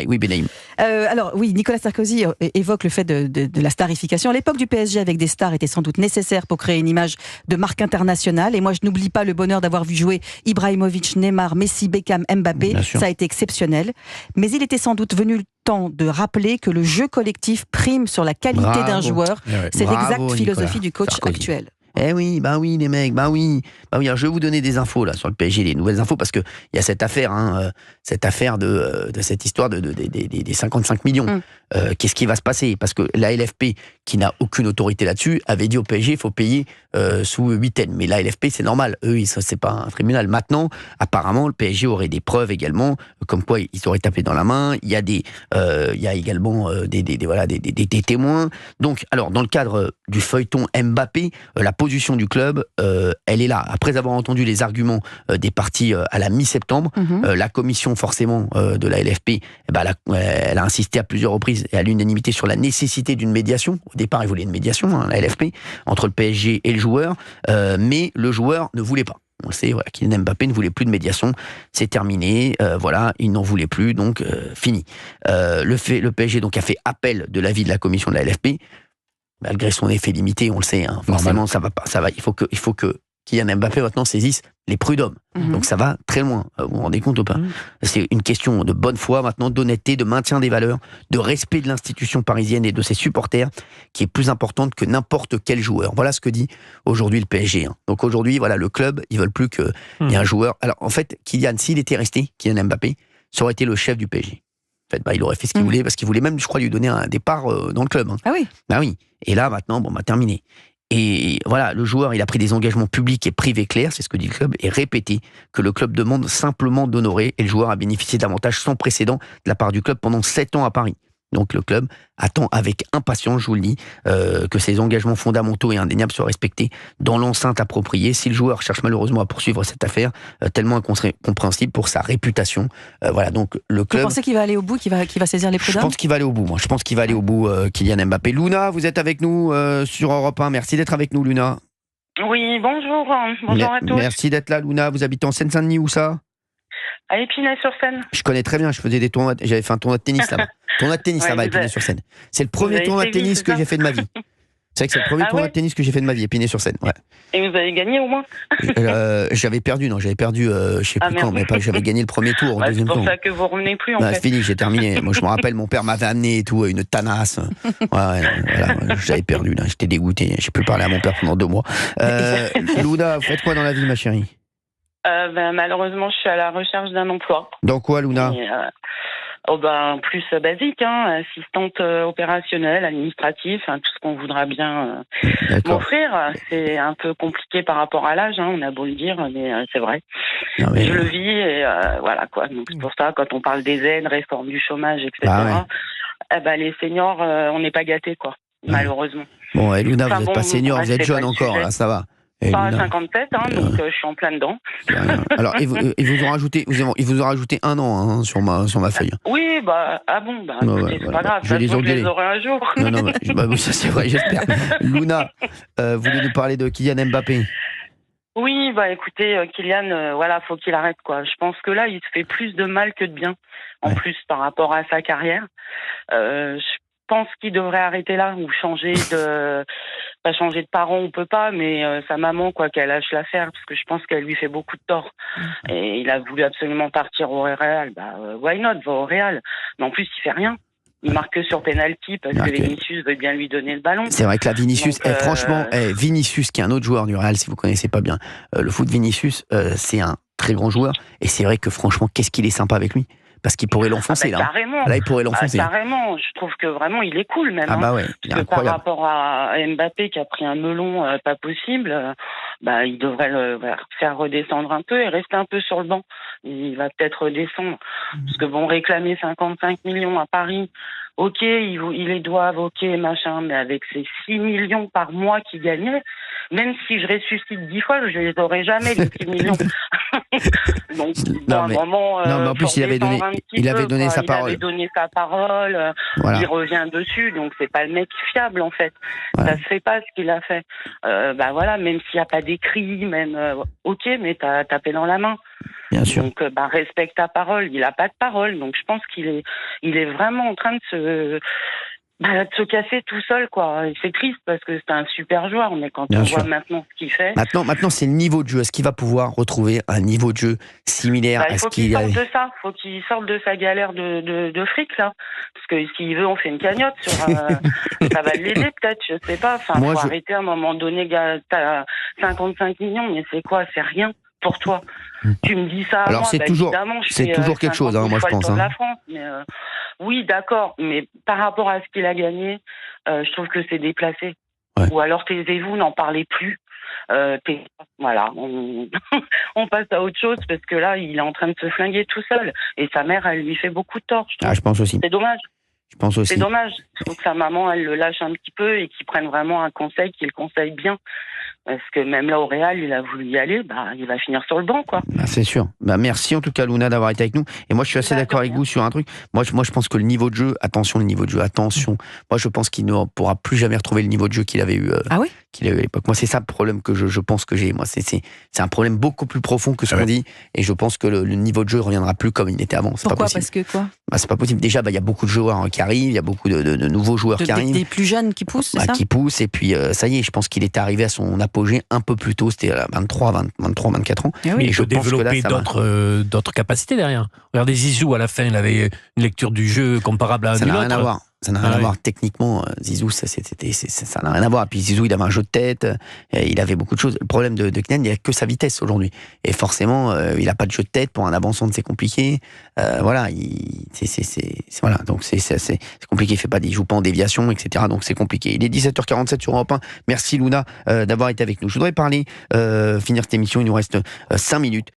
Oui, Benaïm. Alors oui, Nicolas Sarkozy évoque le fait de la starification. L'époque du PSG avec des stars était sans doute nécessaire pour créer une image de marque internationale. Et moi, je n'oublie pas le bonheur d'avoir vu jouer Ibrahimovic, Neymar, Messi, Beckham, Mbappé. Ça a été exceptionnel. Mais il était sans doute venu le temps de rappeler que le jeu collectif prime sur la qualité d'un joueur. C'est l'exacte philosophie du coach actuel. Eh oui, les mecs, oui. Alors, je vais vous donner des infos là sur le PSG, des nouvelles infos, parce que il y a cette affaire, de cette histoire des 55 millions. Qu'est-ce qui va se passer? Parce que la LFP, qui n'a aucune autorité là-dessus, avait dit au PSG, il faut payer sous huitaine. Mais la LFP, c'est normal. Eux, c'est pas un tribunal. Maintenant, apparemment, le PSG aurait des preuves également, comme quoi ils auraient tapé dans la main. Il y a également des témoins. Donc, alors, dans le cadre du feuilleton Mbappé, la position du club, elle est là. Après avoir entendu les arguments des parties à la mi-septembre, la commission forcément de la LFP, elle a insisté à plusieurs reprises et à l'unanimité sur la nécessité d'une médiation. Au départ, il voulait une médiation, la LFP, entre le PSG et le joueur, mais le joueur ne voulait pas. On le sait, Kylian Mbappé ne voulait plus de médiation, c'est terminé, il n'en voulait plus, donc fini. Le PSG donc a fait appel de l'avis de la commission de la LFP, malgré son effet limité, on le sait, forcément ça va pas, il faut que Kylian Mbappé maintenant saisisse les prud'hommes. Donc ça va très loin, vous vous rendez compte ou pas? C'est une question de bonne foi maintenant, d'honnêteté, de maintien des valeurs, de respect de l'institution parisienne et de ses supporters, qui est plus importante que n'importe quel joueur. Voilà ce que dit aujourd'hui le PSG. Donc aujourd'hui, le club, ils veulent plus qu'il y ait un joueur. Alors en fait, Kylian, s'il était resté, Kylian Mbappé, ça aurait été le chef du PSG. En fait, il aurait fait ce qu'il voulait, parce qu'il voulait même, je crois, lui donner un départ dans le club. Ah oui. Oui. Et là, maintenant, terminé. Et voilà, le joueur, il a pris des engagements publics et privés clairs, c'est ce que dit le club, et répété que le club demande simplement d'honorer, et le joueur a bénéficié d'avantages sans précédent de la part du club pendant 7 ans à Paris. Donc le club attend avec impatience, je vous le dis, que ces engagements fondamentaux et indéniables soient respectés dans l'enceinte appropriée. Si le joueur cherche malheureusement à poursuivre cette affaire, tellement incompréhensible pour sa réputation, donc le club... Vous pensez qu'il va aller au bout, qu'il va saisir les prud'hommes? Je pense qu'il va aller au bout, moi. Je pense qu'il va aller au bout, Kylian Mbappé. Luna, vous êtes avec nous sur Europe 1. Merci d'être avec nous, Luna. Oui, bonjour. Bonjour à tous. Merci d'être là, Luna. Vous habitez en Seine-Saint-Denis, où ça? À Épinay-sur-Seine. Je connais très bien, j'avais fait un tournoi de tennis là-bas. Tournoi de tennis là-bas, Épinay-sur-Seine. C'est le premier tournoi de tennis que j'ai fait de ma vie. C'est vrai que c'est le premier tournoi de tennis que j'ai fait de ma vie, Épinay-sur-Seine. Ouais. Et vous avez gagné au moins? J'avais perdu, je sais plus quand, mais j'avais gagné le premier tour, le deuxième tour. C'est pour ça que vous revenez plus en fait. C'est fini, j'ai terminé. Moi je me rappelle, mon père m'avait amené et tout, une tanasse. J'avais perdu là, j'étais dégoûté. J'ai plus parlé à mon père pendant 2 mois. Luna, vous faites quoi dans la vie, ma chérie? Malheureusement, je suis à la recherche d'un emploi. Dans quoi, Luna? Plus basique, assistante opérationnelle, administrative, tout ce qu'on voudra bien m'offrir. C'est un peu compliqué par rapport à l'âge, on a beau le dire, mais c'est vrai. Je le vis et voilà quoi. Donc c'est pour ça, quand on parle des aides, réforme du chômage, etc., les seniors, on n'est pas gâtés, quoi, malheureusement. Bon, Luna, vous n'êtes pas senior, vous êtes jeune encore, là, ça va. Pas à 57, donc je suis en plein dedans. Alors, ils vous ont rajouté 1 an sur ma feuille. Oui, écoutez, c'est pas grave. Je vais les engueuler. Je les aurai un jour. Non, ça c'est vrai, j'espère. Luna, vous voulez nous parler de Kylian Mbappé? Oui, écoutez, Kylian, faut qu'il arrête, quoi. Je pense que là, il se fait plus de mal que de bien, en plus, par rapport à sa carrière. Je pense qu'il devrait arrêter là, ou changer de... Pas changer de parent, on peut pas, mais sa maman, qu'elle lâche l'affaire, parce que je pense qu'elle lui fait beaucoup de tort. Et il a voulu absolument partir au Real. Why not, va au Real. Mais en plus, il fait rien. Il marque que sur penalty parce que Vinicius veut bien lui donner le ballon. C'est vrai que la Vinicius, franchement, Vinicius, qui est un autre joueur du Real, si vous connaissez pas bien le foot, Vinicius, c'est un très grand joueur. Et c'est vrai que franchement, qu'est-ce qu'il est sympa avec lui. Parce qu'il pourrait l'enfoncer, là. Carrément. Là, il pourrait l'enfoncer. Carrément. Je trouve que vraiment, il est cool, même. Il est incroyable. Par rapport à Mbappé, qui a pris un melon pas possible, il devrait le faire redescendre un peu et rester un peu sur le banc. Il va peut-être redescendre. Parce que réclamer 55 millions à Paris, ok, ils les doivent, ok, machin, mais avec ces 6 millions par mois qu'il gagnait, même si je ressuscite 10 fois, je les aurai jamais, les 6 millions. Donc, non, mais en plus, il avait donné sa parole. Il avait donné sa parole, Voilà. il revient dessus, donc c'est pas le mec fiable, en fait. Voilà. Ça se fait pas, ce qu'il a fait. Voilà, même s'il n'y a pas d'écrit, même, ok, mais t'as tapé dans la main. Bien sûr. Donc, respecte ta parole. Il a pas de parole, donc je pense qu'il est vraiment en train de se casser tout seul, quoi. Et c'est triste parce que c'est un super joueur, mais quand Bien on sûr. voit maintenant ce qu'il fait. Maintenant, c'est le niveau de jeu. Est-ce qu'il va pouvoir retrouver un niveau de jeu similaire à Il ce faut qu'il qu'il sorte avait? de ça. Faut qu'il sorte de sa galère de fric, là. Parce que s'il veut, on fait une cagnotte sur. Ça va l'aider, peut-être, je sais pas. Enfin, faut arrêter à un moment donné, gars. T'as 55 millions, mais c'est quoi? C'est rien pour toi. Tu me dis ça. Alors, moi, c'est toujours quelque chose, moi, je pense. De la France, mais, oui, d'accord, mais par rapport à ce qu'il a gagné, je trouve que c'est déplacé. Ouais. Ou alors taisez-vous, n'en parlez plus. Voilà, on passe à autre chose parce que là, il est en train de se flinguer tout seul. Et sa mère, elle lui fait beaucoup de tort, je trouve. Je pense aussi. C'est dommage. Je pense aussi. C'est dommage. Il faut que sa maman, elle le lâche un petit peu et qu'il prenne vraiment un conseil, qu'il le conseille bien. Parce que même là, au Real, il a voulu y aller, il va finir sur le banc, quoi. C'est sûr. Merci en tout cas, Luna, d'avoir été avec nous. Et moi, je suis assez d'accord avec vous sur un truc. Moi, je pense que le niveau de jeu, attention. Moi, je pense qu'il ne pourra plus jamais retrouver le niveau de jeu qu'il avait eu. Ah oui? Qu'il a eu à l'époque. Moi, c'est ça le problème que je pense que j'ai. Moi, c'est un problème beaucoup plus profond que ce qu'on dit. Et je pense que le niveau de jeu ne reviendra plus comme il était avant. Pourquoi? Parce que quoi? C'est pas possible. Déjà, il y a beaucoup de joueurs qui arrivent, il y a beaucoup de nouveaux joueurs qui arrivent. Des plus jeunes qui poussent, c'est ça? Qui poussent, et puis ça y est, je pense qu'il est arrivé à son apogée un peu plus tôt, c'était à 23, 24 ans. Oui. Mais il peut développer d'autres capacités derrière. Regardez Zizou, à la fin, il avait une lecture du jeu comparable à un autre. Ça n'a rien à voir. Ça n'a rien à voir techniquement. Zizou, ça n'a rien à voir. Puis Zizou, il avait un jeu de tête, il avait beaucoup de choses. Le problème de Kylian, il n'y a que sa vitesse aujourd'hui. Et forcément, il n'a pas de jeu de tête. Pour un avançant, c'est compliqué. Voilà, voilà. Donc c'est compliqué. Il joue pas en déviation, etc. Donc c'est compliqué. Il est 17h47 sur Europe 1. Merci Luna d'avoir été avec nous. Je voudrais finir cette émission. Il nous reste 5 minutes.